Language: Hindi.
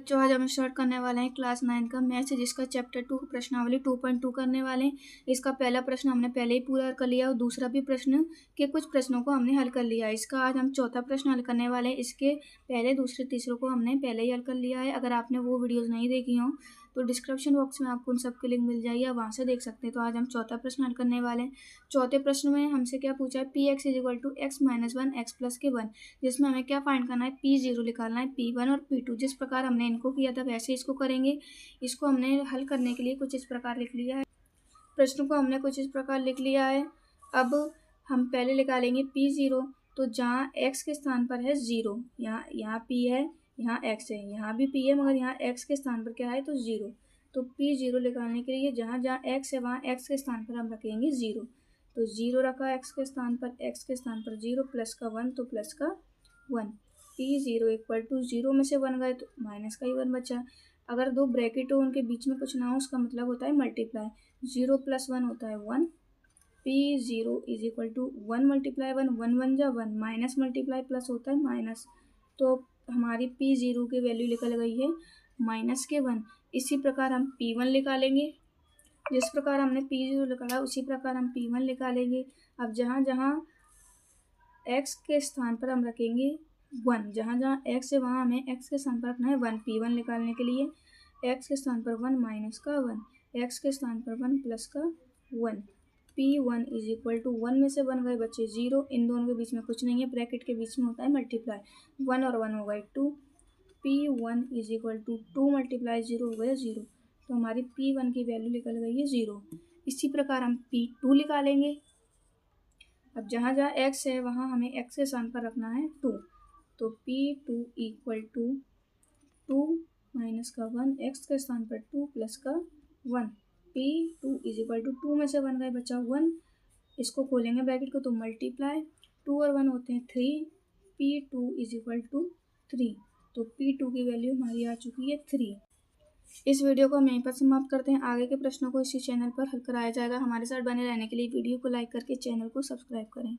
बच्चों आज हम स्टार्ट करने वाले हैं क्लास 9 का मैथ्स, जिसका चैप्टर 2 प्रश्नावली 2.2 करने वाले हैं। इसका पहला प्रश्न हमने पहले ही पूरा कर लिया और दूसरा भी प्रश्न के कुछ प्रश्नों को हमने हल कर लिया है। इसका आज हम चौथा प्रश्न हल करने वाले हैं। इसके पहले दूसरे तीसरे को हमने पहले ही हल कर लिया है। अगर आपने वो वीडियोज़ नहीं देखी हों तो डिस्क्रिप्शन बॉक्स में आपको उन सब की लिंक मिल जाएगी, आप वहाँ से देख सकते हैं। तो आज हम चौथा प्रश्न हल करने वाले हैं। चौथे प्रश्न में हमसे क्या पूछा है, p x is equal to x minus one x plus k one, जिसमें हमें क्या फाइंड करना है, P0 निकालना है, P1 और P2। जिस प्रकार हमने इनको किया था वैसे इसको करेंगे। इसको हमने हल करने के लिए कुछ इस प्रकार लिख लिया है, प्रश्न को हमने कुछ इस प्रकार लिख लिया है। अब हम पहले निकालेंगे P0, तो जहाँ x के स्थान पर है 0, यहाँ P है, यहाँ x है, यहाँ भी P है, मगर यहाँ x के स्थान पर क्या है तो 0। तो P0 निकालने के लिए जहाँ जहाँ x है वहाँ x के स्थान पर हम रखेंगे 0। तो 0 रखा x के स्थान पर, x के स्थान पर 0, प्लस का 1 तो प्लस का 1। P0 इक्वल टू 0 में से 1 गए तो माइनस का ही 1 बचा। अगर दो ब्रैकेट हो उनके बीच में कुछ ना हो उसका मतलब होता है मल्टीप्लाई। 0 प्लस 1 होता है 1। P0 is equal to 1 multiply 1, 1 1 जा 1, माइनस मल्टीप्लाई प्लस होता है माइनस। तो हमारी P0 की वैल्यू निकल गई है माइनस के 1। इसी प्रकार हम P1 निकालेंगे। जिस प्रकार हमने P0 निकाला उसी प्रकार हम P1 निकालेंगे। अब जहाँ जहाँ x के स्थान पर हम रखेंगे 1, जहाँ जहाँ x है वहाँ हमें x के स्थान पर रखना है 1। P1 निकालने के लिए x के स्थान पर 1 माइनस का 1, x के स्थान पर 1 प्लस का 1। P1 इज इक्वल टू 1 में से 1 गए बच्चे 0, इन दोनों के बीच में कुछ नहीं है, ब्रैकेट के बीच में होता है मल्टीप्लाई। 1 और 1 हो गए 2। P1 is equal to 2 multiply 0 हो गया 0। तो हमारी P1 की वैल्यू निकल गई है 0। इसी प्रकार हम P2 निकालेंगे। अब जहाँ जहाँ x है वहाँ हमें x के स्थान पर रखना है 2। तो P2 इक्वल टू 2 माइनस का 1, x के स्थान पर 2 प्लस का 1। P2 इज इक्वल टू 2 में से 1 गए बचा 1, इसको खोलेंगे ब्रैकेट को तो मल्टीप्लाई, 2 और 1 होते हैं 3। P2 is equal to 3। तो P2 की वैल्यू हमारी आ चुकी है 3। इस वीडियो को हम यहीं पर समाप्त करते हैं। आगे के प्रश्नों को इसी चैनल पर हल कराया जाएगा। हमारे साथ बने रहने के लिए वीडियो को लाइक करके चैनल को सब्सक्राइब करें।